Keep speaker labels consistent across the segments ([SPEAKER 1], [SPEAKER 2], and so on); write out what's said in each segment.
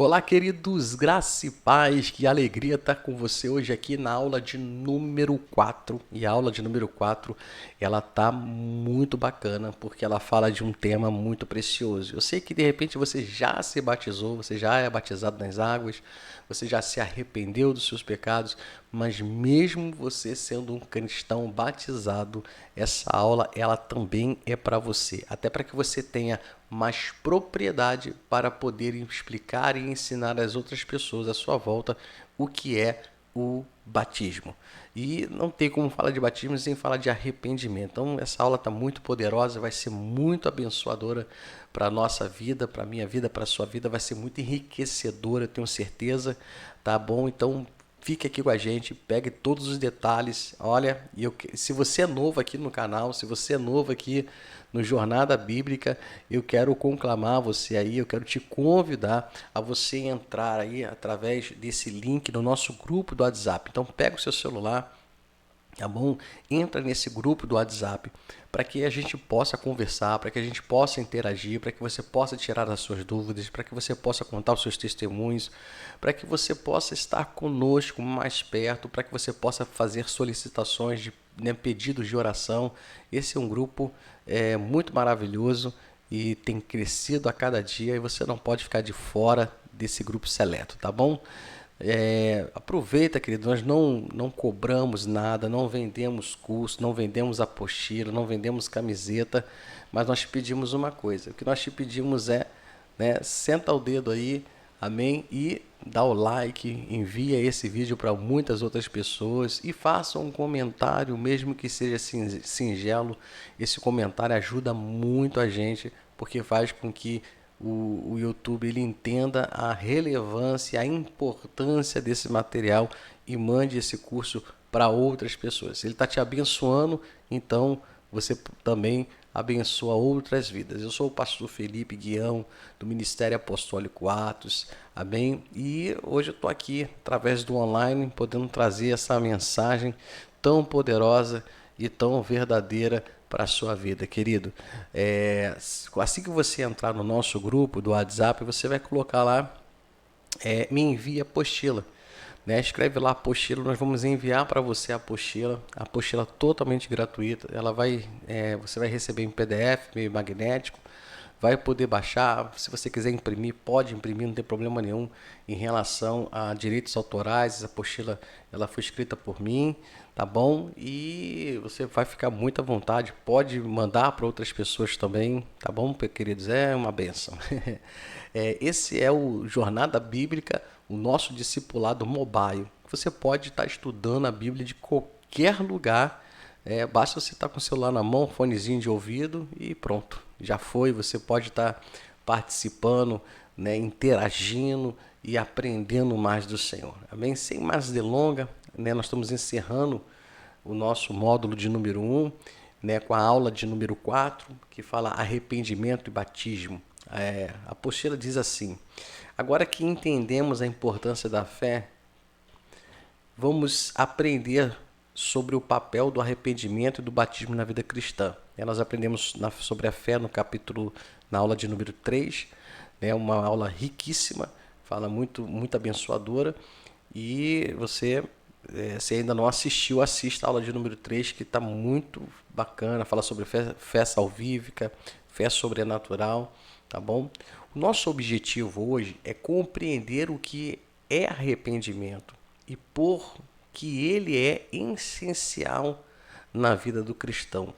[SPEAKER 1] Olá, queridos, graça e paz, que alegria estar com você hoje aqui na aula de número 4. E a aula de número 4, ela tá muito bacana, porque ela fala de um tema muito precioso. Eu sei que de repente você já se batizou, você já é batizado nas águas, você já se arrependeu dos seus pecados, mas mesmo você sendo um cristão batizado, essa aula ela também é para você, até para que você tenha mais propriedade para poder explicar e ensinar às outras pessoas à sua volta o que é o batismo. E não tem como falar de batismo sem falar de arrependimento. Então, essa aula está muito poderosa, vai ser muito abençoadora para a nossa vida, para a minha vida, para a sua vida, vai ser muito enriquecedora, eu tenho certeza, tá bom? Então, fique aqui com a gente, pegue todos os detalhes. Olha, se você é novo aqui no canal, se você é novo aqui no Jornada Bíblica, eu quero conclamar você aí, eu quero te convidar a você entrar aí através desse link no nosso grupo do WhatsApp. Então pega o seu celular, tá bom? Entra nesse grupo do WhatsApp para que a gente possa conversar, para que a gente possa interagir, para que você possa tirar as suas dúvidas, para que você possa contar os seus testemunhos, para que você possa estar conosco mais perto, para que você possa fazer solicitações de pedidos de oração. Esse é um grupo muito maravilhoso e tem crescido a cada dia e você não pode ficar de fora desse grupo seleto, tá bom? Aproveita, querido, nós não cobramos nada, não vendemos curso, não vendemos apostila, não vendemos camiseta, mas nós te pedimos uma coisa. O que nós te pedimos é, né, senta o dedo aí, amém, e dá o like, envia esse vídeo para muitas outras pessoas e faça um comentário, mesmo que seja singelo. Esse comentário ajuda muito a gente, porque faz com que o YouTube ele entenda a relevância, a importância desse material e mande esse curso para outras pessoas. Ele está te abençoando, então você também abençoa outras vidas. Eu sou o pastor Felipe Guião, do Ministério Apostólico Atos, amém? E hoje eu estou aqui, através do online, podendo trazer essa mensagem tão poderosa e tão verdadeira para a sua vida, querido. Assim que você entrar no nosso grupo do WhatsApp, você vai colocar lá, me envia apostila. Né? Escreve lá apostila, nós vamos enviar para você a apostila totalmente gratuita. Você vai receber em PDF, meio magnético, vai poder baixar. Se você quiser imprimir, pode imprimir, não tem problema nenhum. Em relação a direitos autorais, essa apostila ela foi escrita por mim, tá bom? E você vai ficar muito à vontade, pode mandar para outras pessoas também, tá bom, queridos? É uma bênção. Esse é o Jornada Bíblica, o nosso discipulado mobile. Você pode estar estudando a Bíblia de qualquer lugar, basta você estar com o celular na mão, fonezinho de ouvido e pronto, já foi. Você pode estar participando, né, interagindo e aprendendo mais do Senhor. Amém? Sem mais delongas, né, nós estamos encerrando o nosso módulo de número 1, né, com a aula de número 4, que fala arrependimento e batismo. A apostila diz assim: agora que entendemos a importância da fé, vamos aprender sobre o papel do arrependimento e do batismo na vida cristã. Nós aprendemos sobre a fé na aula de número 3, né, uma aula riquíssima, fala muito abençoadora. E você, se ainda não assistiu, assista a aula de número 3, que está muito bacana, fala sobre fé salvífica, fé sobrenatural, tá bom? O nosso objetivo hoje é compreender o que é arrependimento e por que ele é essencial na vida do cristão.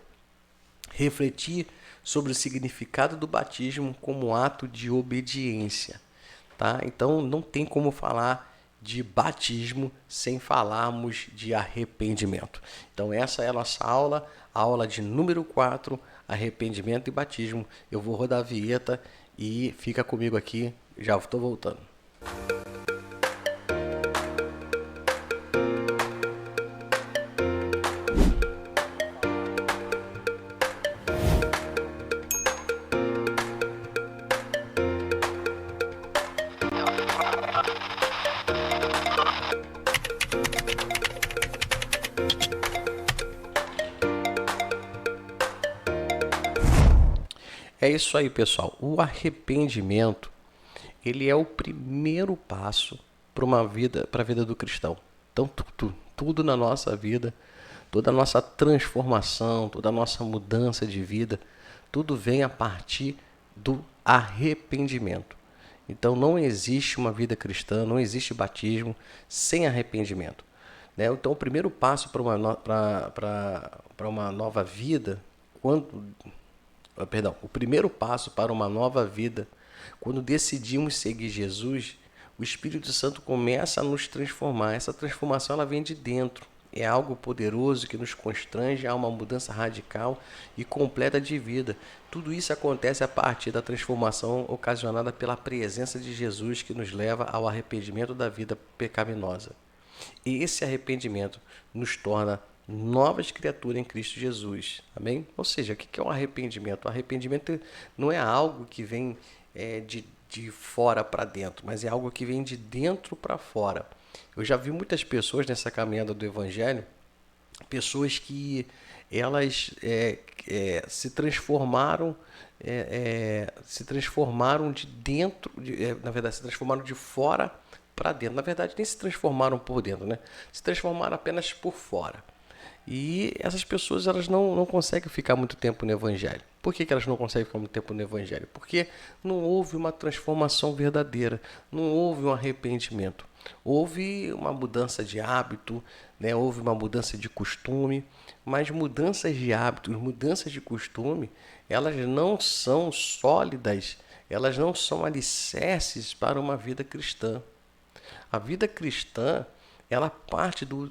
[SPEAKER 1] Refletir sobre o significado do batismo como ato de obediência, tá? Então não tem como falar de batismo sem falarmos de arrependimento. Então essa é a nossa aula, a aula de número 4, arrependimento e batismo. Eu vou rodar a vinheta e fica comigo aqui, já estou voltando. É isso aí, pessoal. O arrependimento ele é o primeiro passo para a vida do cristão. Então, tudo na nossa vida, toda a nossa transformação, toda a nossa mudança de vida, tudo vem a partir do arrependimento. Então, não existe uma vida cristã, não existe batismo sem arrependimento. Né? Então, o primeiro passo para uma nova vida, o primeiro passo para uma nova vida, quando decidimos seguir Jesus, o Espírito Santo começa a nos transformar. Essa transformação ela vem de dentro. É algo poderoso que nos constrange a uma mudança radical e completa de vida. Tudo isso acontece a partir da transformação ocasionada pela presença de Jesus, que nos leva ao arrependimento da vida pecaminosa. E esse arrependimento nos torna novas criaturas em Cristo Jesus. Amém? Ou seja, o que é um arrependimento? O arrependimento não é algo que vem de fora para dentro, mas é algo que vem de dentro para fora. Eu já vi muitas pessoas nessa caminhada do Evangelho, pessoas que elas se transformaram de dentro, na verdade, se transformaram de fora para dentro. Na verdade, nem se transformaram por dentro, né? Se transformaram apenas por fora. E essas pessoas elas não conseguem ficar muito tempo no Evangelho. Por que elas não conseguem ficar muito tempo no Evangelho? Porque não houve uma transformação verdadeira, não houve um arrependimento. Houve uma mudança de hábito, né? Houve uma mudança de costume, mas mudanças de hábitos, mudanças de costume, elas não são sólidas, elas não são alicerces para uma vida cristã. A vida cristã, ela parte do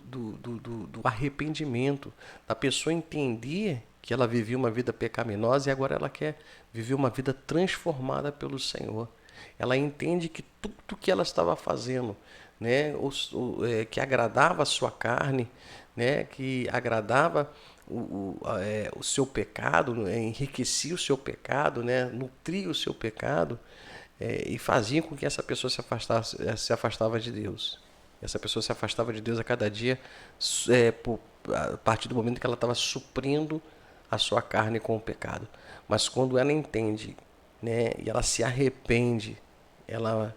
[SPEAKER 1] arrependimento, da pessoa entender que ela vivia uma vida pecaminosa e agora ela quer viver uma vida transformada pelo Senhor. Ela entende que tudo que ela estava fazendo, né, que agradava a sua carne, né, que agradava o seu pecado, né, enriquecia o seu pecado, né, nutria o seu pecado, e fazia com que essa pessoa se afastava de Deus. Essa pessoa se afastava de Deus a cada dia, a partir do momento que ela estava suprindo a sua carne com o pecado. Mas quando ela entende, né, e ela se arrepende, ela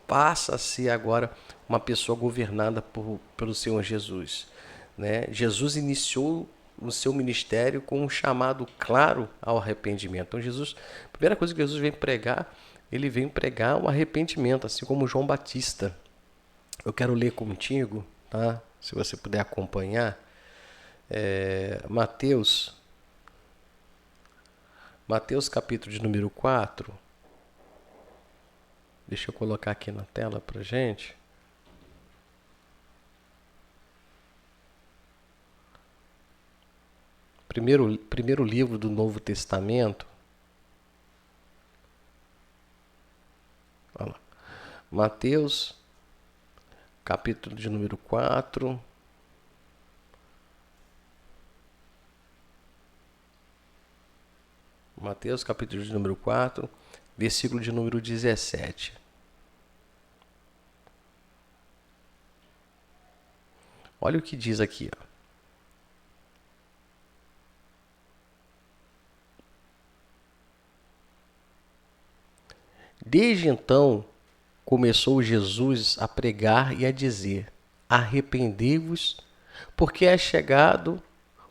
[SPEAKER 1] passa a ser agora uma pessoa governada pelo Senhor Jesus. Né? Jesus iniciou o seu ministério com um chamado claro ao arrependimento. Então, a primeira coisa que Jesus vem pregar, ele vem pregar um arrependimento, assim como João Batista. Eu quero ler contigo, tá? Se você puder acompanhar, Mateus capítulo de número 4. Deixa eu colocar aqui na tela pra gente. Primeiro livro do Novo Testamento. Olha lá. Mateus, capítulo de número 4. Mateus, capítulo de número 4, versículo de número 17. Olha o que diz aqui, ó. Desde então, começou Jesus a pregar e a dizer: arrependei-vos, porque é chegado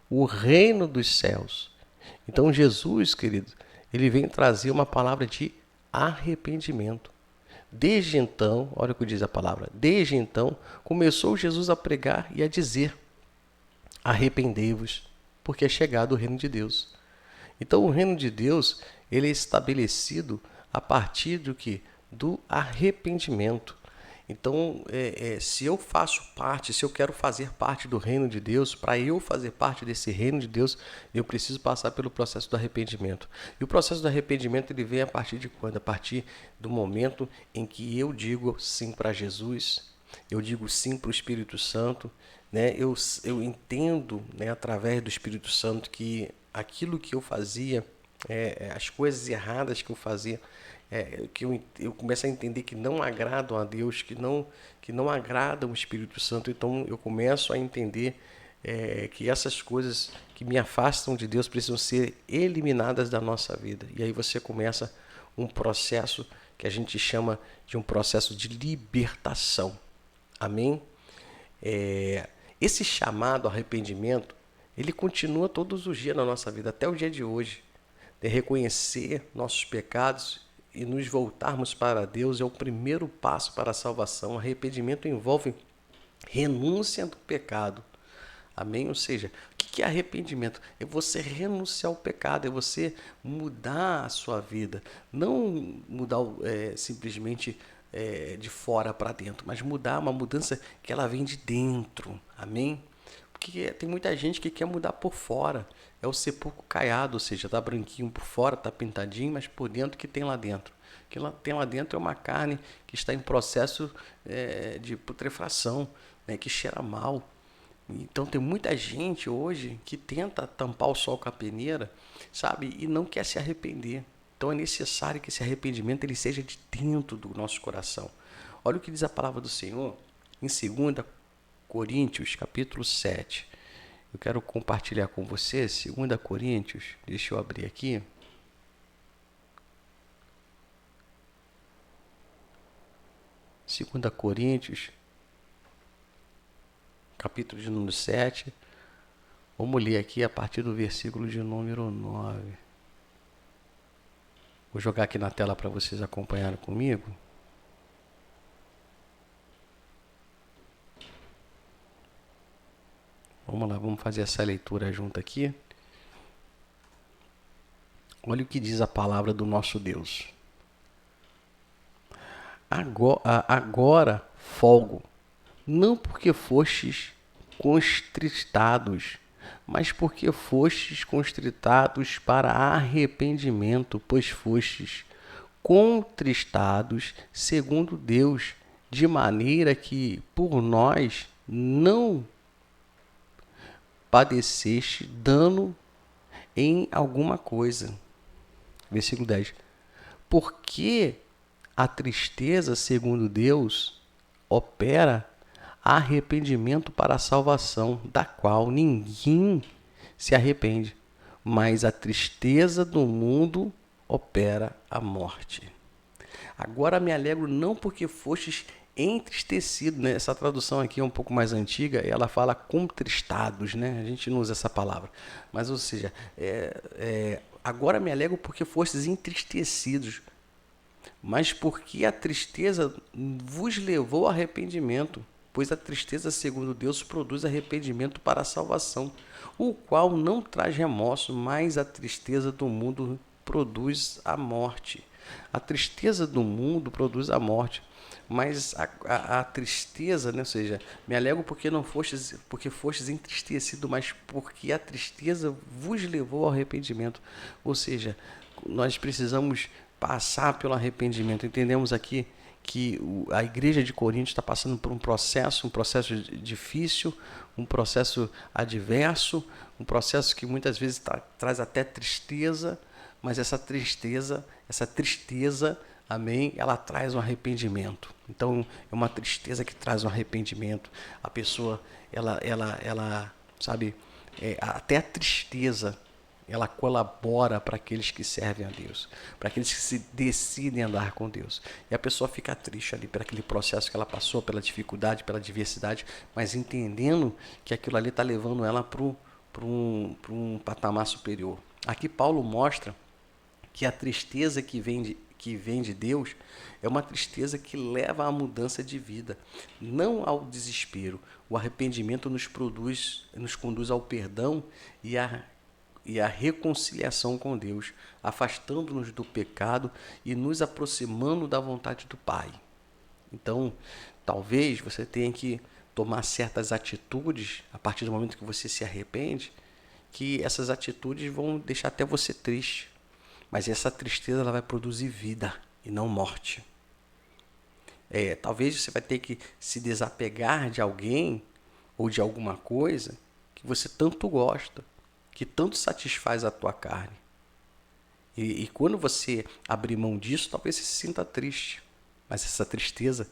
[SPEAKER 1] o reino dos céus. Então Jesus, querido, ele vem trazer uma palavra de arrependimento. Desde então, olha o que diz a palavra, desde então começou Jesus a pregar e a dizer: arrependei-vos, porque é chegado o reino de Deus. Então o reino de Deus, ele é estabelecido a partir do que? Do arrependimento. Então, se eu faço parte, se eu quero fazer parte do reino de Deus, para eu fazer parte desse reino de Deus, eu preciso passar pelo processo do arrependimento. E o processo do arrependimento ele vem a partir de quando? A partir do momento em que eu digo sim para Jesus, eu digo sim para o Espírito Santo, né? Eu entendo, né, através do Espírito Santo que aquilo que eu fazia, as coisas erradas que eu fazia, que eu começo a entender que não agradam a Deus, que não agradam o Espírito Santo. Então eu começo a entender que essas coisas que me afastam de Deus precisam ser eliminadas da nossa vida. E aí você começa um processo que a gente chama de um processo de libertação. Amém? Esse chamado arrependimento, ele continua todos os dias na nossa vida, até o dia de hoje. De reconhecer nossos pecados e nos voltarmos para Deus é o primeiro passo para a salvação. O arrependimento envolve renúncia do pecado. Amém? Ou seja, o que é arrependimento? É você renunciar ao pecado, é você mudar a sua vida. Não mudar simplesmente de fora para dentro, mas mudar uma mudança que ela vem de dentro. Amém? Porque tem muita gente que quer mudar por fora. É o sepulcro caiado, ou seja, tá branquinho por fora, tá pintadinho, mas por dentro o que tem lá dentro? O que tem lá dentro é uma carne que está em processo de putrefação, né, que cheira mal. Então tem muita gente hoje que tenta tampar o sol com a peneira, sabe, e não quer se arrepender. Então é necessário que esse arrependimento ele seja de dentro do nosso coração. Olha o que diz a palavra do Senhor em 2 Coríntios, capítulo 7. Eu quero compartilhar com você 2 Coríntios, deixa eu abrir aqui. Segunda Coríntios, capítulo de número 7. Vamos ler aqui a partir do versículo de número 9. Vou jogar aqui na tela para vocês acompanharem comigo. Vamos lá, vamos fazer essa leitura junto aqui. Olha o que diz a palavra do nosso Deus. Agora folgo, não porque fostes contristados, mas porque fostes contritados para arrependimento, pois fostes contristados segundo Deus, de maneira que por nós não padeceste dano em alguma coisa. Versículo 10. Porque a tristeza, segundo Deus, opera arrependimento para a salvação, da qual ninguém se arrepende, mas a tristeza do mundo opera a morte. Agora me alegro não porque fostes entristecido, né? Essa tradução aqui é um pouco mais antiga, ela fala contristados, né? A gente não usa essa palavra, mas ou seja, agora me alegro porque fostes entristecidos, mas porque a tristeza vos levou ao arrependimento, pois a tristeza, segundo Deus, produz arrependimento para a salvação, o qual não traz remorso, mas a tristeza do mundo produz a morte. A tristeza do mundo produz a morte, mas a tristeza, né? Ou seja, me alegro porque fostes entristecido, mas porque a tristeza vos levou ao arrependimento. Ou seja, nós precisamos passar pelo arrependimento. Entendemos aqui que a igreja de Corinto está passando por um processo difícil, um processo adverso, um processo que muitas vezes traz até tristeza, mas essa tristeza, amém, ela traz um arrependimento. Então, é uma tristeza que traz um arrependimento. A pessoa, ela sabe, até a tristeza, ela colabora para aqueles que servem a Deus, para aqueles que se decidem andar com Deus. E a pessoa fica triste ali por aquele processo que ela passou, pela dificuldade, pela adversidade, mas entendendo que aquilo ali está levando ela para um patamar superior. Aqui Paulo mostra que a tristeza que vem de Deus é uma tristeza que leva à mudança de vida, não ao desespero. O arrependimento nos conduz ao perdão e a reconciliação com Deus, afastando-nos do pecado e nos aproximando da vontade do Pai. Então, talvez você tenha que tomar certas atitudes a partir do momento que você se arrepende, que essas atitudes vão deixar até você triste. Mas essa tristeza ela vai produzir vida e não morte. Talvez você vai ter que se desapegar de alguém ou de alguma coisa que você tanto gosta, que tanto satisfaz a tua carne. E quando você abrir mão disso, talvez você se sinta triste. Mas essa tristeza,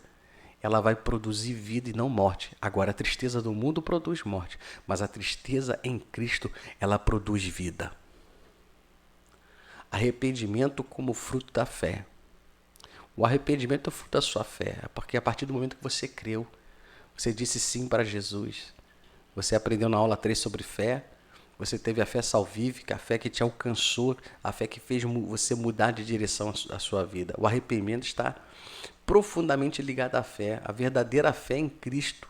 [SPEAKER 1] ela vai produzir vida e não morte. Agora, a tristeza do mundo produz morte, mas a tristeza em Cristo, ela produz vida. Arrependimento como fruto da fé. O arrependimento é o fruto da sua fé, porque a partir do momento que você creu, você disse sim para Jesus, você aprendeu na aula 3 sobre fé, você teve a fé salvífica, a fé que te alcançou, a fé que fez você mudar de direção à sua vida. O arrependimento está profundamente ligado à fé, a verdadeira fé em Cristo,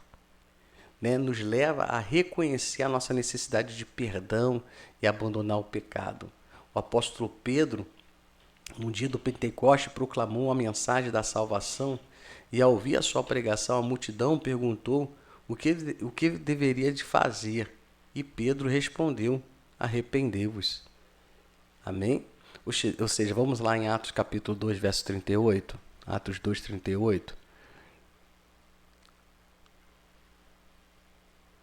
[SPEAKER 1] né, nos leva a reconhecer a nossa necessidade de perdão e abandonar o pecado. O apóstolo Pedro, no dia do Pentecoste, proclamou a mensagem da salvação e, ao ouvir a sua pregação, a multidão perguntou o que deveria de fazer. E Pedro respondeu: arrependei-vos. Amém? Ou seja, vamos lá em Atos capítulo 2, verso 38. Atos 2, 38.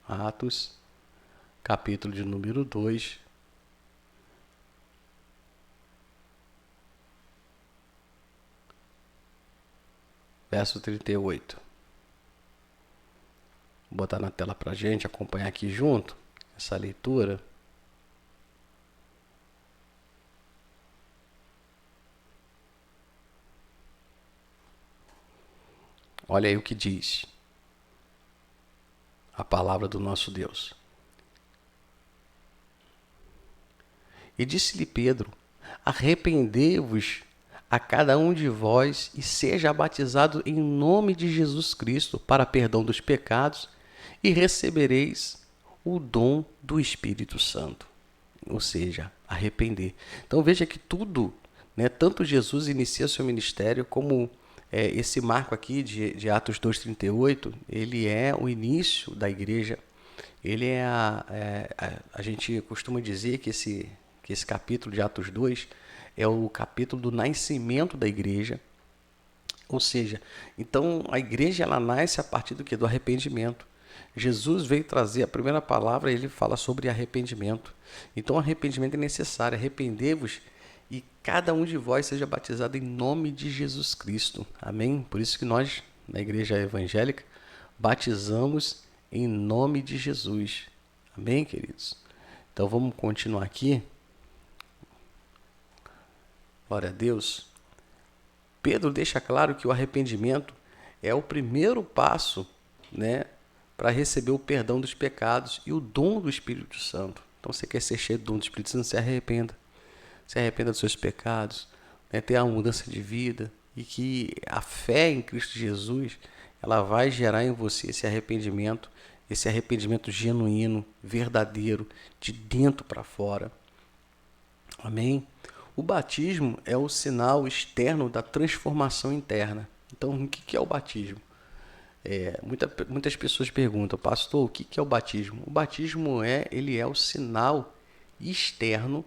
[SPEAKER 1] Atos, capítulo de número 2, verso 38. Vou botar na tela para a gente acompanhar aqui junto essa leitura. Olha aí o que diz a palavra do nosso Deus. E disse-lhe Pedro: arrependei-vos a cada um de vós e seja batizado em nome de Jesus Cristo para perdão dos pecados e recebereis o dom do Espírito Santo. Ou seja, arrepender. Então veja que tudo, né, tanto Jesus inicia seu ministério como esse marco aqui de Atos 2,38, ele é o início da igreja. Ele é a gente costuma dizer que esse capítulo de Atos 2 é o capítulo do nascimento da igreja. Ou seja, então a igreja ela nasce a partir do que? Do arrependimento. Jesus veio trazer a primeira palavra, ele fala sobre arrependimento. Então, arrependimento é necessário. Arrependei-vos e cada um de vós seja batizado em nome de Jesus Cristo. Amém? Por isso que nós, na igreja evangélica, batizamos em nome de Jesus. Amém, queridos? Então, vamos continuar aqui. Glória a Deus. Pedro deixa claro que o arrependimento é o primeiro passo, né, para receber o perdão dos pecados e o dom do Espírito Santo. Então, você quer ser cheio do dom do Espírito Santo, se arrependa. Se arrependa dos seus pecados, né, tenha uma mudança de vida e que a fé em Cristo Jesus, ela vai gerar em você esse arrependimento genuíno, verdadeiro, de dentro para fora. Amém? O batismo é o sinal externo da transformação interna. Então, o que é o batismo? Muitas pessoas perguntam, pastor, o que é o batismo? O batismo ele é o sinal externo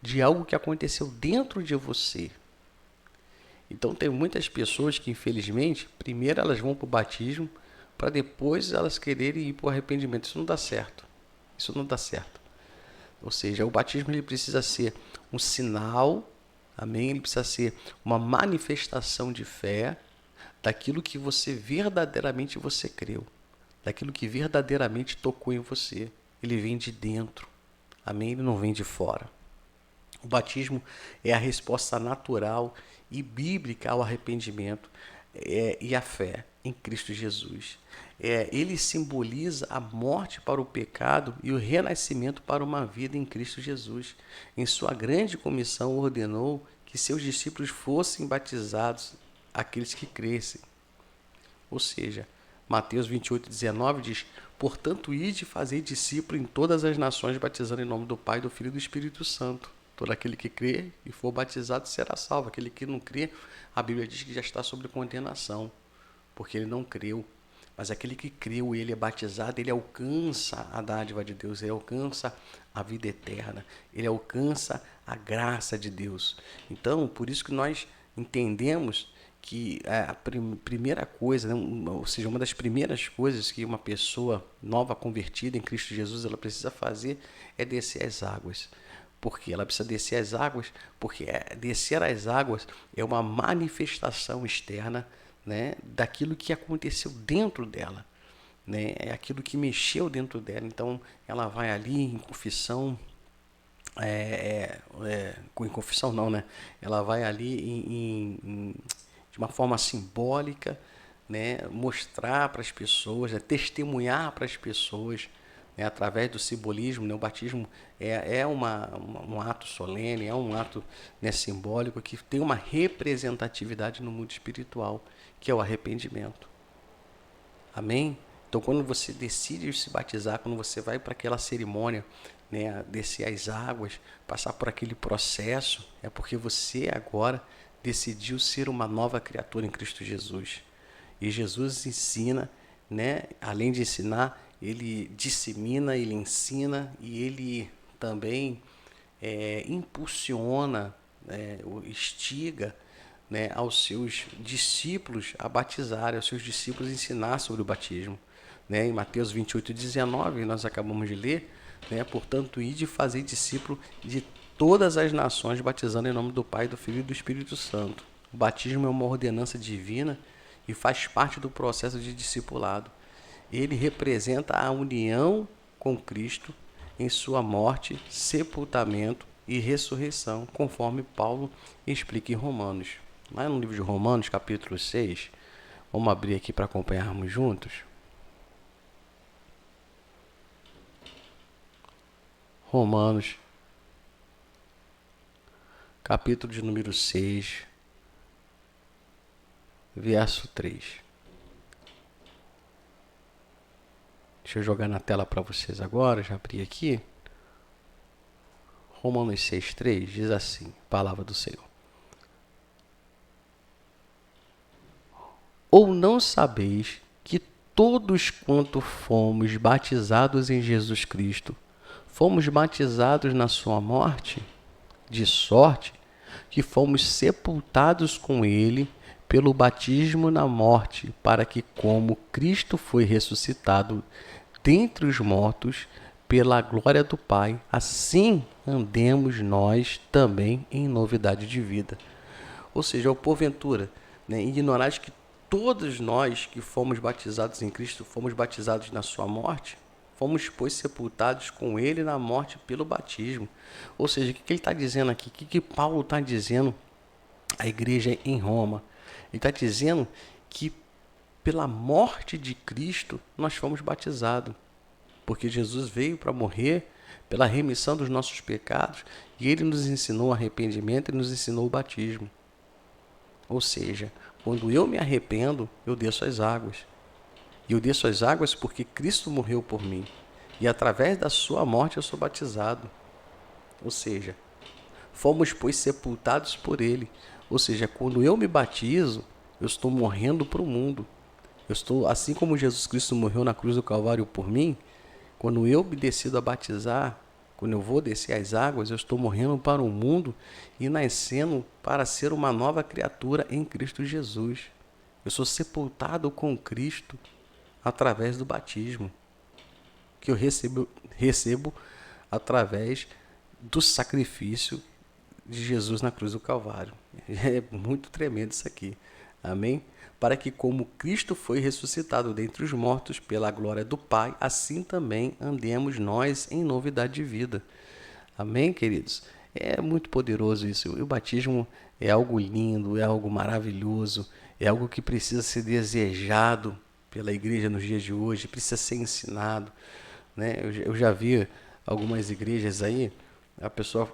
[SPEAKER 1] de algo que aconteceu dentro de você. Então, tem muitas pessoas que, infelizmente, primeiro elas vão para o batismo para depois elas quererem ir para o arrependimento. Isso não dá certo. Isso não dá certo. Ou seja, o batismo ele precisa ser um sinal, amém? Ele precisa ser uma manifestação de fé daquilo que você verdadeiramente você creu, daquilo que verdadeiramente tocou em você. Ele vem de dentro, amém? Ele não vem de fora. O batismo é a resposta natural e bíblica ao arrependimento e à fé em Cristo Jesus. Ele simboliza a morte para o pecado e o renascimento para uma vida em Cristo Jesus. Em sua grande comissão ordenou que seus discípulos fossem batizados, aqueles que crescem. Ou seja, Mateus 28:19 diz: portanto, ide e fazei discípulo em todas as nações, batizando em nome do Pai, do Filho e do Espírito Santo. Todo aquele que crê e for batizado será salvo. Aquele que não crê, a Bíblia diz que já está sob condenação, porque ele não creu. Mas aquele que creu e ele é batizado, ele alcança a dádiva de Deus, ele alcança a vida eterna, ele alcança a graça de Deus. Então, por isso que nós entendemos que a primeira coisa, né, ou seja, uma das primeiras coisas que uma pessoa nova convertida em Cristo Jesus ela precisa fazer é descer as águas. Porque ela precisa descer as águas, porque descer as águas é uma manifestação externa, né, daquilo que aconteceu dentro dela, né, é aquilo que mexeu dentro dela. Então ela vai ali em confissão, em confissão não, né? Ela vai ali de uma forma simbólica, né, mostrar para as pessoas, testemunhar para as pessoas, né, através do simbolismo, né, o batismo é um ato solene, é um ato, né, simbólico que tem uma representatividade no mundo espiritual, que é o arrependimento. Amém? Então, quando você decide se batizar, quando você vai para aquela cerimônia, né, descer as águas, passar por aquele processo, é porque você agora decidiu ser uma nova criatura em Cristo Jesus. E Jesus ensina, né, além de ensinar, ele dissemina, ele ensina e ele também impulsiona, né, instiga, né, aos seus discípulos a batizarem, aos seus discípulos a ensinar sobre o batismo. Né? Em Mateus 28:19, nós acabamos de ler, né? Portanto, ide fazer discípulo de todas as nações, batizando em nome do Pai, do Filho e do Espírito Santo. O batismo é uma ordenança divina e faz parte do processo de discipulado. Ele representa a união com Cristo em sua morte, sepultamento e ressurreição, conforme Paulo explica em Romanos. Lá no livro de Romanos, capítulo 6, vamos abrir aqui para acompanharmos juntos. Romanos, capítulo de número 6, verso 3. Deixa eu jogar na tela para vocês agora, já abri aqui. Romanos 6:3 diz assim, palavra do Senhor. Ou não sabeis que todos quanto fomos batizados em Jesus Cristo, fomos batizados na sua morte? De sorte que fomos sepultados com ele pelo batismo na morte, para que, como Cristo foi ressuscitado dentre os mortos pela glória do Pai, assim andemos nós também em novidade de vida. Ou seja, porventura, né, ignorais que todos nós que fomos batizados em Cristo, fomos batizados na sua morte, fomos, pois, sepultados com ele na morte pelo batismo. Ou seja, o que ele está dizendo aqui? O que Paulo está dizendo à igreja em Roma? Ele está dizendo que pela morte de Cristo nós fomos batizados. Porque Jesus veio para morrer pela remissão dos nossos pecados e ele nos ensinou o arrependimento e nos ensinou o batismo. Ou seja, quando eu me arrependo, eu desço as águas. E eu desço as águas porque Cristo morreu por mim. E através da sua morte eu sou batizado. Ou seja, fomos, pois, sepultados por ele. Ou seja, quando eu me batizo, eu estou morrendo para o mundo. Eu estou, assim como Jesus Cristo morreu na cruz do Calvário por mim, quando eu me decido a batizar, quando eu vou descer as águas, eu estou morrendo para o mundo e nascendo para ser uma nova criatura em Cristo Jesus. Eu sou sepultado com Cristo através do batismo, que eu recebo através do sacrifício de Jesus na cruz do Calvário. É muito tremendo isso aqui. Amém? Para que, como Cristo foi ressuscitado dentre os mortos pela glória do Pai, assim também andemos nós em novidade de vida. Amém, queridos? É muito poderoso isso. O batismo é algo lindo, é algo maravilhoso, é algo que precisa ser desejado pela igreja nos dias de hoje, precisa ser ensinado, né? Eu já vi algumas igrejas aí, a pessoa,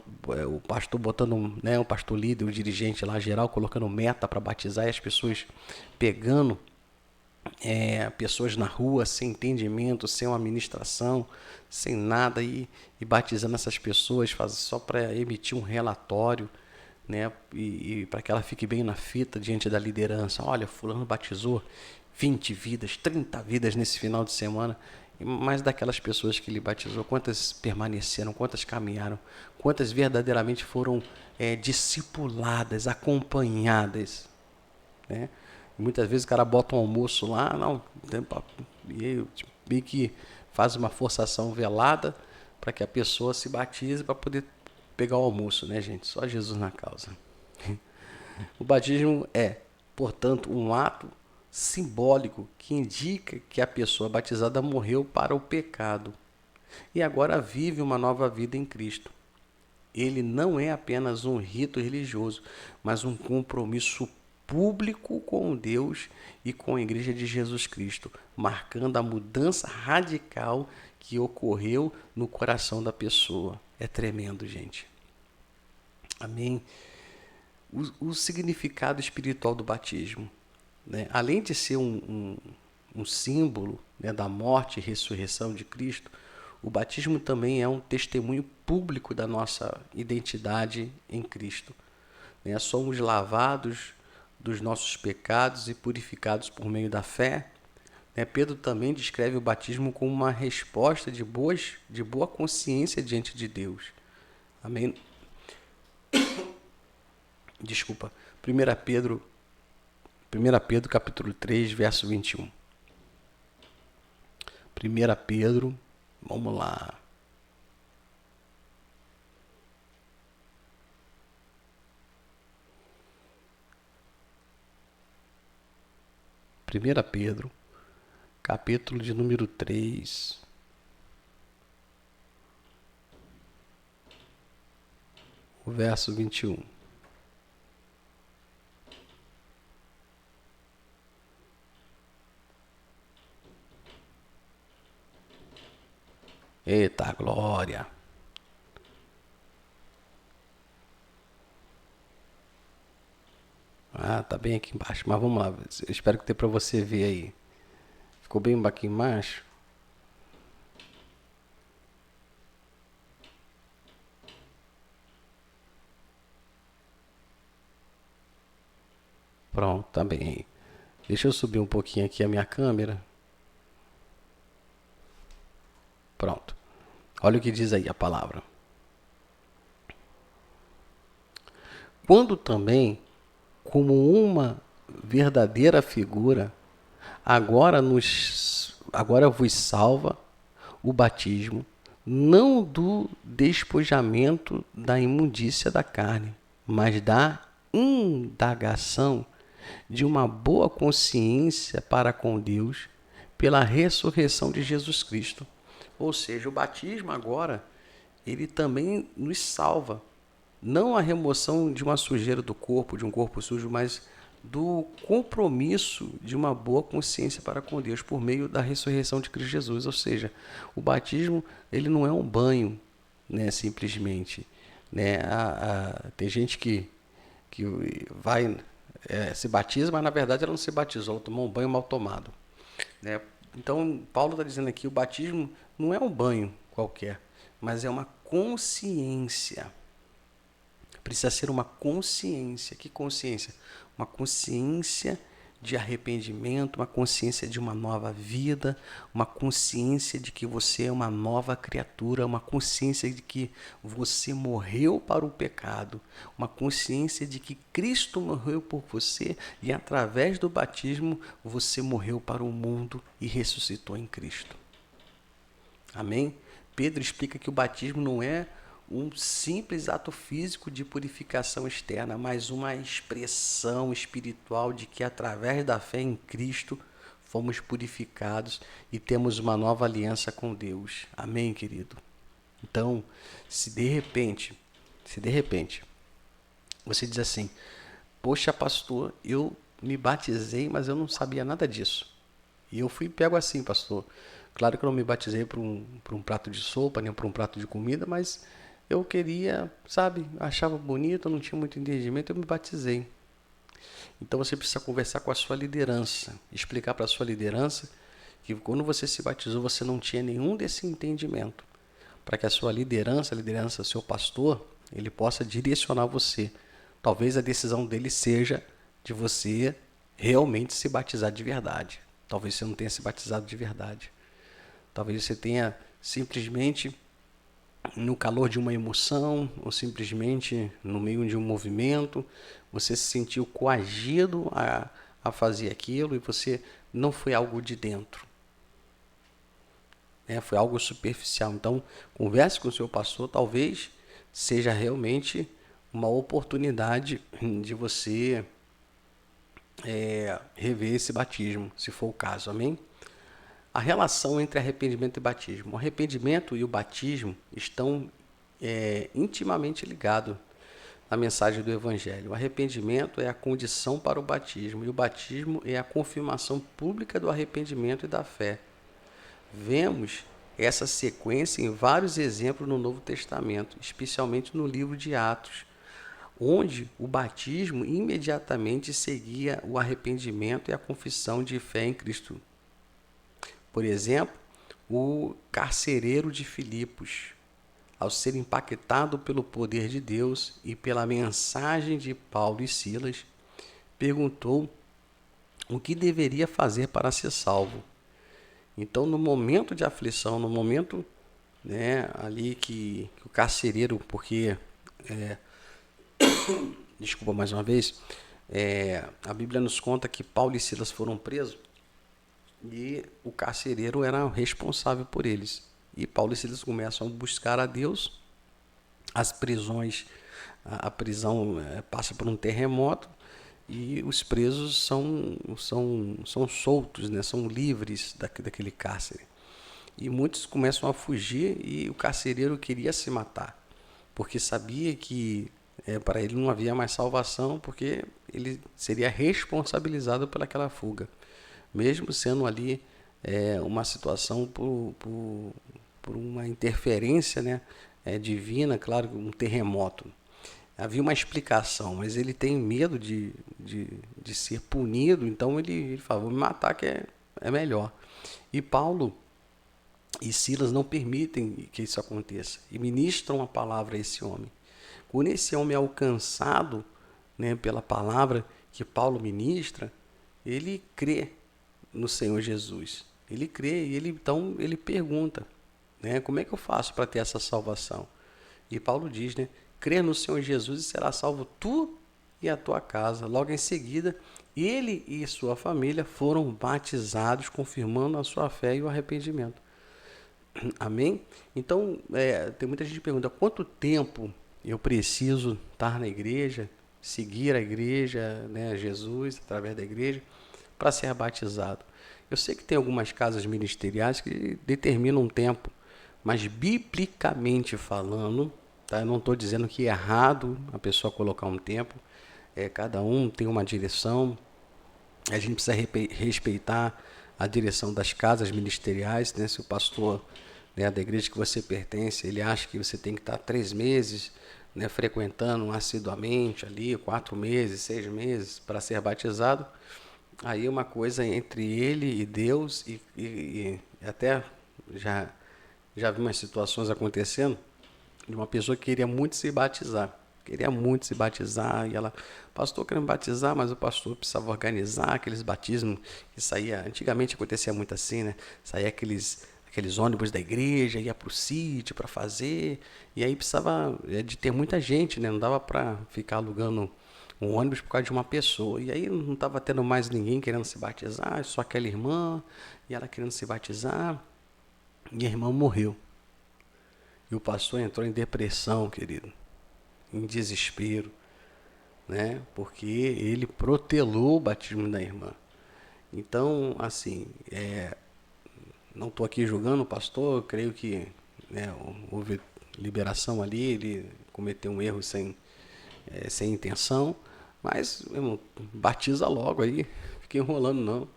[SPEAKER 1] o pastor botando, né, o pastor líder, o dirigente lá geral, colocando meta para batizar e as pessoas pegando pessoas na rua sem entendimento, sem uma ministração, sem nada e batizando essas pessoas só para emitir um relatório, né, e para que ela fique bem na fita diante da liderança. Olha, fulano batizou 20 vidas, 30 vidas nesse final de semana. Mas daquelas pessoas que ele batizou, quantas permaneceram, quantas caminharam, quantas verdadeiramente foram discipuladas, acompanhadas, né? Muitas vezes o cara bota um almoço lá, não, e meio que faz uma forçação velada para que a pessoa se batize para poder pegar o almoço, né, gente? Só Jesus na causa. O batismo é, portanto, um ato simbólico que indica que a pessoa batizada morreu para o pecado e agora vive uma nova vida em Cristo. Ele não é apenas um rito religioso, mas um compromisso público com Deus e com a Igreja de Jesus Cristo, marcando a mudança radical que ocorreu no coração da pessoa. É tremendo, gente. Amém? O significado espiritual do batismo, né? Além de ser um símbolo, né, da morte e ressurreição de Cristo, o batismo também é um testemunho público da nossa identidade em Cristo, né? Somos lavados dos nossos pecados e purificados por meio da fé, né? Pedro também descreve o batismo como uma resposta de boa consciência diante de Deus. Amém? Desculpa. 1 Pedro capítulo 3, verso 21. 1 Pedro, vamos lá. Primeira Pedro, capítulo de número 3, o verso 21. Eita glória! Ah, tá bem aqui embaixo, mas vamos lá. Eu espero que dê para você ver aí. Ficou bem aqui embaixo? Pronto, tá bem aí. Deixa eu subir um pouquinho aqui a minha câmera. Pronto. Olha o que diz aí a palavra. Quando também, como uma verdadeira figura, agora vos salva o batismo, não do despojamento da imundícia da carne, mas da indagação de uma boa consciência para com Deus pela ressurreição de Jesus Cristo. Ou seja, o batismo agora, ele também nos salva. Não a remoção de uma sujeira do corpo, de um corpo sujo, mas do compromisso de uma boa consciência para com Deus por meio da ressurreição de Cristo Jesus. Ou seja, o batismo, ele não é um banho, né, simplesmente. Né? Tem gente que vai se batiza, mas na verdade ela não se batizou, ela tomou um banho mal tomado. Né? Então, Paulo está dizendo aqui, o batismo não é um banho qualquer, mas é uma consciência. Precisa ser uma consciência. Que consciência? Uma consciência de arrependimento, uma consciência de uma nova vida, uma consciência de que você é uma nova criatura, uma consciência de que você morreu para o pecado, uma consciência de que Cristo morreu por você e através do batismo você morreu para o mundo e ressuscitou em Cristo. Amém? Pedro explica que o batismo não é um simples ato físico de purificação externa, mas uma expressão espiritual de que através da fé em Cristo fomos purificados e temos uma nova aliança com Deus. Amém, querido? Então, se de repente você diz assim, poxa pastor, eu me batizei, mas eu não sabia nada disso. E eu fui pego assim, pastor. Claro que eu não me batizei por um prato de sopa, nem por um prato de comida, mas eu queria, sabe, achava bonito, eu não tinha muito entendimento, eu me batizei. Então você precisa conversar com a sua liderança, explicar para a sua liderança que quando você se batizou, você não tinha nenhum desse entendimento. Para que a sua liderança, seu pastor, ele possa direcionar você. Talvez a decisão dele seja de você realmente se batizar de verdade. Talvez você não tenha se batizado de verdade. Talvez você tenha simplesmente no calor de uma emoção ou simplesmente no meio de um movimento, você se sentiu coagido a fazer aquilo e você não foi algo de dentro. Foi algo superficial. Então, converse com o seu pastor, talvez seja realmente uma oportunidade de você rever esse batismo, se for o caso, amém? A relação entre arrependimento e batismo. O arrependimento e o batismo estão intimamente ligados. a mensagem do Evangelho. O arrependimento é a condição para o batismo, e o batismo é a confirmação pública do arrependimento e da fé. Vemos essa sequência em vários exemplos no Novo Testamento, especialmente no livro de Atos, onde o batismo imediatamente seguia o arrependimento e a confissão de fé em Cristo. Por exemplo, o carcereiro de Filipos, ao ser impactado pelo poder de Deus e pela mensagem de Paulo e Silas, perguntou o que deveria fazer para ser salvo. Então, no momento de aflição, no momento, né, ali que o carcereiro, porque, desculpa mais uma vez, a Bíblia nos conta que Paulo e Silas foram presos e o carcereiro era responsável por eles. E Paulo e Silas começam a buscar a Deus. As prisões, a prisão passa por um terremoto e os presos são soltos, né? São livres daquele cárcere. E muitos começam a fugir e o carcereiro queria se matar, porque sabia que para ele não havia mais salvação, porque ele seria responsabilizado pelaquela fuga, mesmo sendo ali uma situação por uma interferência, né, divina, claro, um terremoto. Havia uma explicação, mas ele tem medo de ser punido, então ele fala, vou me matar que é melhor. E Paulo e Silas não permitem que isso aconteça e ministram a palavra a esse homem. Quando esse homem é alcançado, né, pela palavra que Paulo ministra, ele crê no Senhor Jesus. Ele crê e então ele pergunta, né, como é que eu faço para ter essa salvação? E Paulo diz, né, crê no Senhor Jesus e será salvo tu e a tua casa. Logo em seguida, ele e sua família foram batizados, confirmando a sua fé e o arrependimento. Amém? Então, tem muita gente que pergunta, quanto tempo eu preciso estar na igreja, seguir a igreja, né, Jesus, através da igreja, para ser batizado? Eu sei que tem algumas casas ministeriais que determinam um tempo, mas biblicamente falando, tá? Eu não estou dizendo que é errado a pessoa colocar um tempo, cada um tem uma direção, a gente precisa respeitar a direção das casas ministeriais, né? Se o pastor, né, da igreja que você pertence, ele acha que você tem que estar 3 meses, né, frequentando assiduamente ali, 4 meses, 6 meses para ser batizado, aí é uma coisa entre ele e Deus, e até já vi umas situações acontecendo de uma pessoa que queria muito se batizar. E ela, pastor, quero me batizar, mas o pastor precisava organizar aqueles batismos que saía, antigamente acontecia muito assim, né? Saía aqueles ônibus da igreja, ia para o sítio para fazer, e aí precisava de ter muita gente, né? Não dava para ficar alugando um ônibus por causa de uma pessoa. E aí não estava tendo mais ninguém querendo se batizar, só aquela irmã, e ela querendo se batizar, e a irmã morreu. E o pastor entrou em depressão, querido, em desespero, né? Porque ele protelou o batismo da irmã. Então, assim, não estou aqui julgando o pastor, creio que, né, houve liberação ali, ele cometeu um erro sem intenção, mas, irmão, batiza logo aí, fica enrolando não,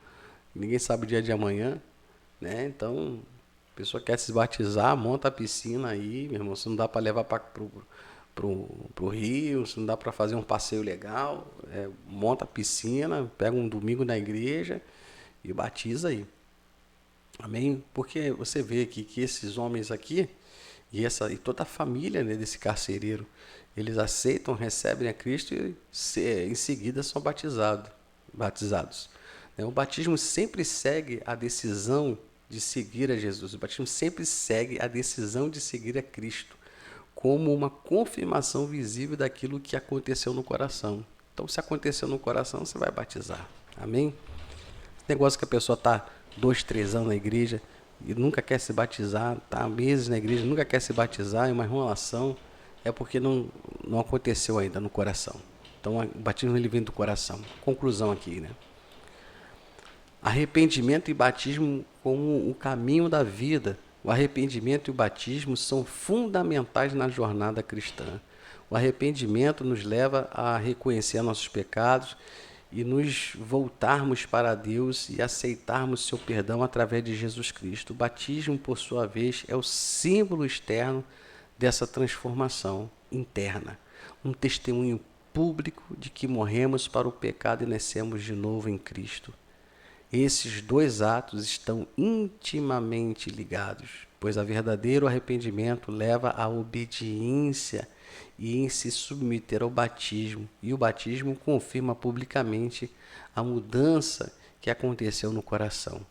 [SPEAKER 1] ninguém sabe o dia de amanhã, né? Então, a pessoa quer se batizar, monta a piscina aí, meu irmão, se não dá para levar pro rio, se não dá para fazer um passeio legal, monta a piscina, pega um domingo na igreja e batiza aí. Amém? Porque você vê aqui que esses homens aqui e toda a família, né, desse carcereiro, eles aceitam, recebem a Cristo e em seguida são batizados. O batismo sempre segue a decisão de seguir a Jesus. O batismo sempre segue a decisão de seguir a Cristo, como uma confirmação visível daquilo que aconteceu no coração. Então, se aconteceu no coração, você vai batizar. Amém? Esse negócio que a pessoa está 2, 3 anos na igreja e nunca quer se batizar, está há meses na igreja, nunca quer se batizar, é uma enrolação, é porque não aconteceu ainda no coração. Então, o batismo ele vem do coração. Conclusão aqui, né? Arrependimento e batismo como o caminho da vida. O arrependimento e o batismo são fundamentais na jornada cristã. O arrependimento nos leva a reconhecer nossos pecados e nos voltarmos para Deus e aceitarmos seu perdão através de Jesus Cristo. O batismo, por sua vez, é o símbolo externo dessa transformação interna, um testemunho público de que morremos para o pecado e nascemos de novo em Cristo. Esses dois atos estão intimamente ligados, pois o verdadeiro arrependimento leva à obediência e em se submeter ao batismo, e o batismo confirma publicamente a mudança que aconteceu no coração.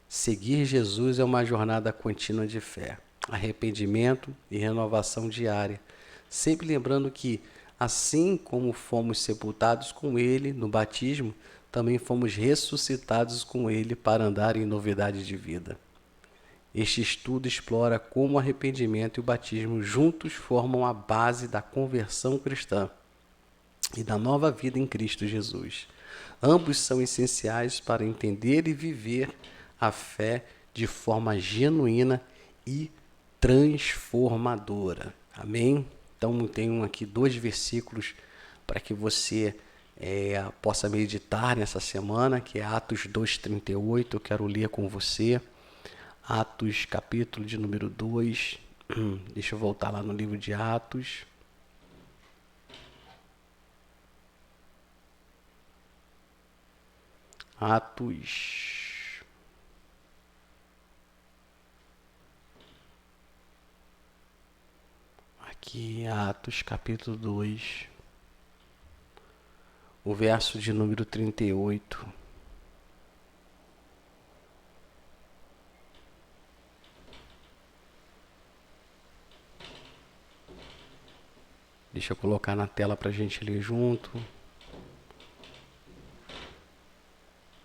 [SPEAKER 1] Seguir Jesus é uma jornada contínua de fé, arrependimento e renovação diária, sempre lembrando que, assim como fomos sepultados com Ele no batismo, também fomos ressuscitados com Ele para andar em novidade de vida. Este estudo explora como o arrependimento e o batismo juntos formam a base da conversão cristã e da nova vida em Cristo Jesus. Ambos são essenciais para entender e viver a fé de forma genuína e transformadora. Amém? Então, tenho aqui 2 versículos para que você possa meditar nessa semana, que é Atos 2:38, eu quero ler com você. Atos, capítulo de número 2. Deixa eu voltar lá no livro de Atos. Aqui, Atos, capítulo 2. O verso de número 38. Deixa eu colocar na tela para a gente ler junto.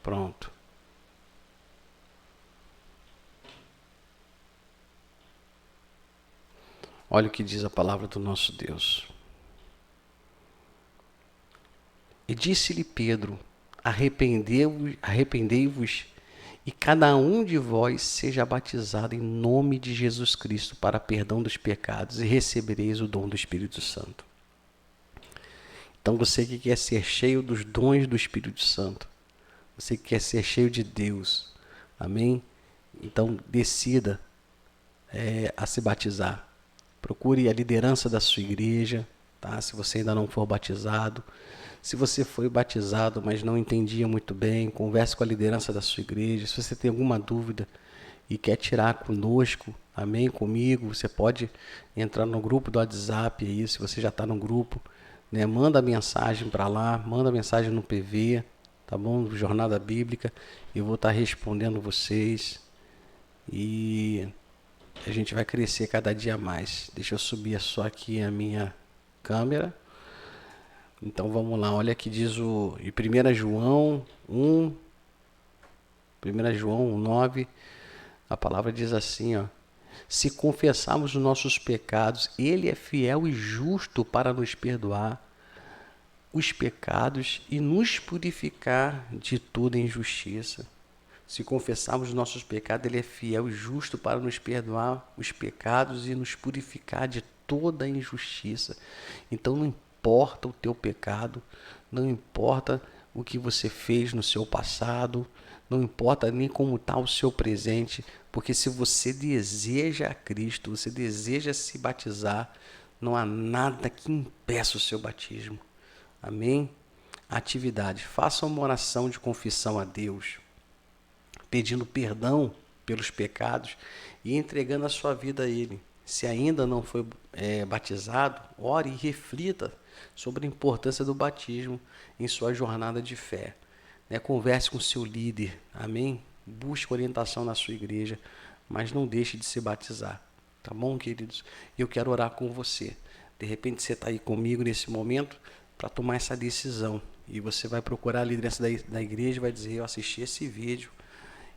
[SPEAKER 1] Pronto. Olha o que diz a palavra do nosso Deus. E disse-lhe Pedro: arrependei-vos e cada um de vós seja batizado em nome de Jesus Cristo para perdão dos pecados e recebereis o dom do Espírito Santo. Então você que quer ser cheio dos dons do Espírito Santo, você que quer ser cheio de Deus, amém? Então decida a se batizar. Procure a liderança da sua igreja, tá? Se você ainda não for batizado. Se você foi batizado, mas não entendia muito bem, converse com a liderança da sua igreja. Se você tem alguma dúvida e quer tirar conosco, amém, comigo, você pode entrar no grupo do WhatsApp aí, se você já está no grupo, né? Manda mensagem para lá, manda mensagem no PV, tá bom? Jornada Bíblica, eu vou estar respondendo vocês e a gente vai crescer cada dia mais. Deixa eu subir só aqui a minha câmera. Então vamos lá, olha que diz em 1 João 1, a palavra diz assim, ó: se confessarmos os nossos pecados, Ele é fiel e justo para nos perdoar os pecados e nos purificar de toda injustiça. Se confessarmos os nossos pecados, Ele é fiel e justo para nos perdoar os pecados e nos purificar de toda injustiça. Então não importa o teu pecado, não importa o que você fez no seu passado, não importa nem como está o seu presente, porque se você deseja a Cristo, você deseja se batizar, não há nada que impeça o seu batismo. Amém? Atividade. Faça uma oração de confissão a Deus, pedindo perdão pelos pecados e entregando a sua vida a Ele. Se ainda não foi batizado, ore e reflita sobre a importância do batismo em sua jornada de fé. Converse com o seu líder, amém? Busque orientação na sua igreja, mas não deixe de se batizar, tá bom, queridos? Eu quero orar com você. De repente você está aí comigo nesse momento para tomar essa decisão e você vai procurar a liderança da igreja e vai dizer: eu assisti esse vídeo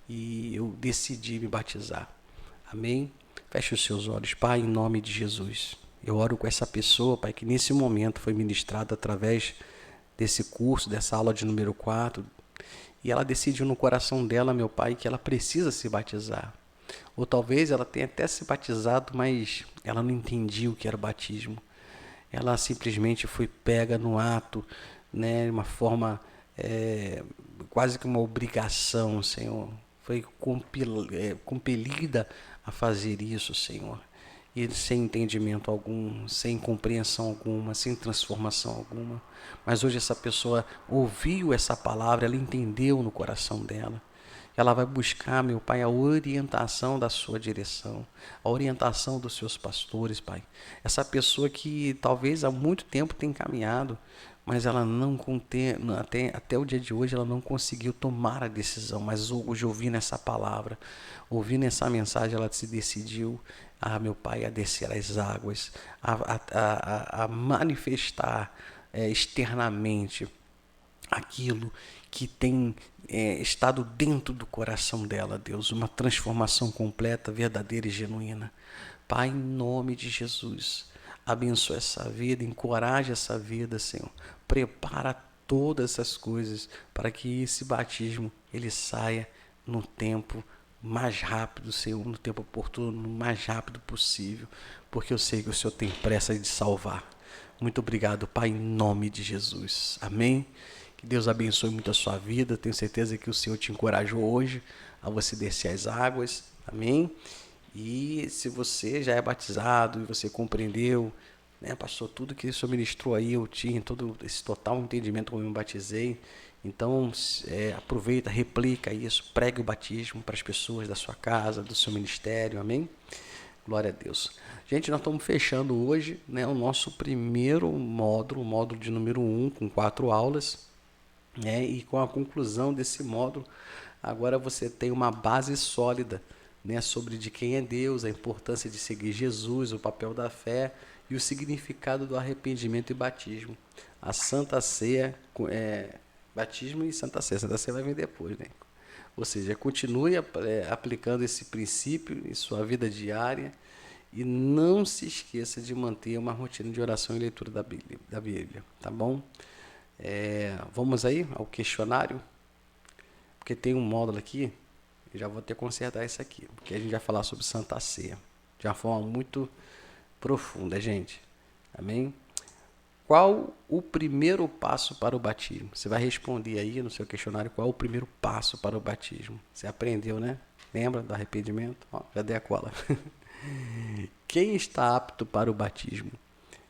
[SPEAKER 1] e eu decidi me batizar. Amém? Feche os seus olhos. Pai, em nome de Jesus, eu oro com essa pessoa, Pai, que nesse momento foi ministrada através desse curso, dessa aula de número 4, e ela decidiu no coração dela, meu Pai, que ela precisa se batizar. Ou talvez ela tenha até se batizado, mas ela não entendia o que era o batismo. ela simplesmente foi pega no ato, né, de uma forma quase que uma obrigação, Senhor. Foi compelida a fazer isso, Senhor. E sem entendimento algum, sem compreensão alguma, sem transformação alguma. Mas hoje essa pessoa ouviu essa palavra, ela entendeu no coração dela. Ela vai buscar, meu Pai, a orientação da sua direção, a orientação dos seus pastores, Pai. Essa pessoa que talvez há muito tempo tem caminhado, mas ela não até o dia de hoje ela não conseguiu tomar a decisão, mas hoje ouvindo essa palavra, ouvindo essa mensagem, ela se decidiu, meu Pai, a descer as águas, a manifestar externamente aquilo que tem estado dentro do coração dela, Deus, uma transformação completa, verdadeira e genuína. Pai, em nome de Jesus, abençoa essa vida, encoraja essa vida, Senhor. Prepara todas essas coisas para que esse batismo ele saia no tempo mais rápido, Senhor, no tempo oportuno, no mais rápido possível, porque eu sei que o Senhor tem pressa de salvar. Muito obrigado, Pai, em nome de Jesus. Amém. Que Deus abençoe muito a sua vida. Tenho certeza que o Senhor te encorajou hoje a você descer as águas. Amém. E se você já é batizado e você compreendeu, né, pastor, tudo que o Senhor ministrou aí, eu tinha todo esse total entendimento como eu me batizei. Então, aproveita, replica isso, pregue o batismo para as pessoas da sua casa, do seu ministério, amém? Glória a Deus. Gente, nós estamos fechando hoje, né, o nosso primeiro módulo, o módulo de número 1, com 4 aulas, né, e com a conclusão desse módulo, agora você tem uma base sólida, né, sobre de quem é Deus, a importância de seguir Jesus, o papel da fé e o significado do arrependimento e batismo. A Santa Ceia, batismo e Santa Ceia. Santa Ceia vai vir depois, né? Ou seja, continue aplicando esse princípio em sua vida diária e não se esqueça de manter uma rotina de oração e leitura da Bíblia, tá bom? Vamos aí ao questionário, porque tem um módulo aqui, eu já vou ter que consertar isso aqui, porque a gente vai falar sobre Santa Ceia de uma forma muito profunda, gente. Amém? Qual o primeiro passo para o batismo? Você vai responder aí no seu questionário qual o primeiro passo para o batismo. Você aprendeu, né? Lembra do arrependimento? Ó, já dei a cola. Quem está apto para o batismo?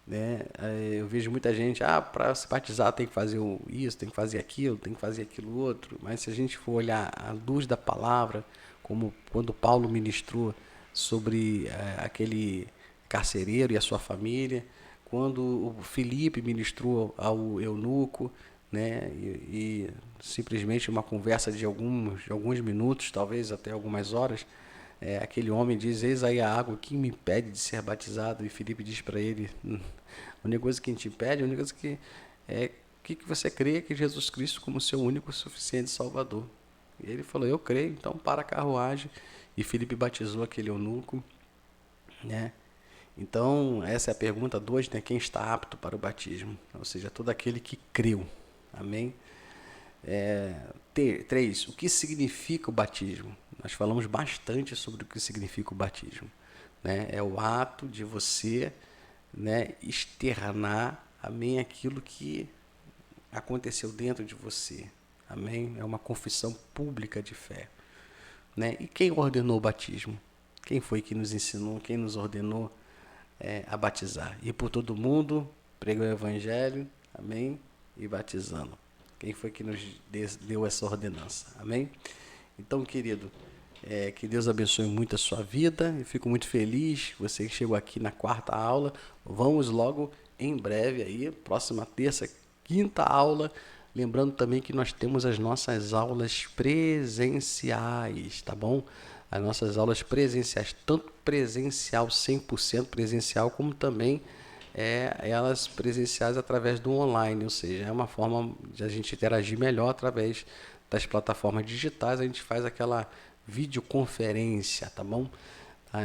[SPEAKER 1] Né? Eu vejo muita gente, para se batizar tem que fazer isso, tem que fazer aquilo, tem que fazer aquilo outro. Mas se a gente for olhar à luz da palavra, como quando Paulo ministrou sobre aquele carcereiro e a sua família, quando o Filipe ministrou ao eunuco, né, e simplesmente uma conversa de alguns minutos, talvez até algumas horas, aquele homem diz: eis aí a água que me impede de ser batizado. E Filipe diz para ele: a única coisa que te impede, a única coisa que que você crê que Jesus Cristo como seu único suficiente Salvador. E ele falou: eu creio, então para a carruagem. E Filipe batizou aquele eunuco, né? Então, essa é a pergunta 2, né? Quem está apto para o batismo? Ou seja, todo aquele que creu. Amém? 3. O que significa o batismo? Nós falamos bastante sobre o que significa o batismo. Né? É o ato de você, né, externar, amém, aquilo que aconteceu dentro de você. Amém? É uma confissão pública de fé. Né? E quem ordenou o batismo? Quem foi que nos ensinou? Quem nos ordenou a batizar? Ir por todo mundo, pregar o evangelho, amém? E batizando. Quem foi que nos deu essa ordenança? Amém? Então, querido, que Deus abençoe muito a sua vida. Eu fico muito feliz. Você que chegou aqui na 4ª aula. Vamos logo em breve aí, próxima terça, 5ª aula. Lembrando também que nós temos as nossas aulas presenciais, tá bom? As nossas aulas presenciais, tanto presencial, 100% presencial, como também elas presenciais através do online, ou seja, é uma forma de a gente interagir melhor através das plataformas digitais. A gente faz aquela videoconferência, tá bom?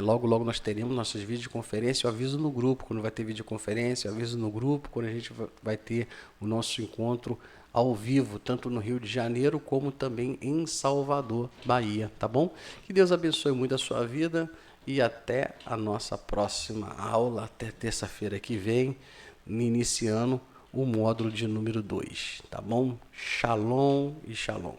[SPEAKER 1] Logo, logo nós teremos nossas videoconferências. Eu aviso no grupo quando vai ter videoconferência, eu aviso no grupo quando a gente vai ter o nosso encontro ao vivo, tanto no Rio de Janeiro como também em Salvador, Bahia, tá bom? Que Deus abençoe muito a sua vida e até a nossa próxima aula, até terça-feira que vem. iniciando o módulo de número 2, tá bom? Shalom e shalom.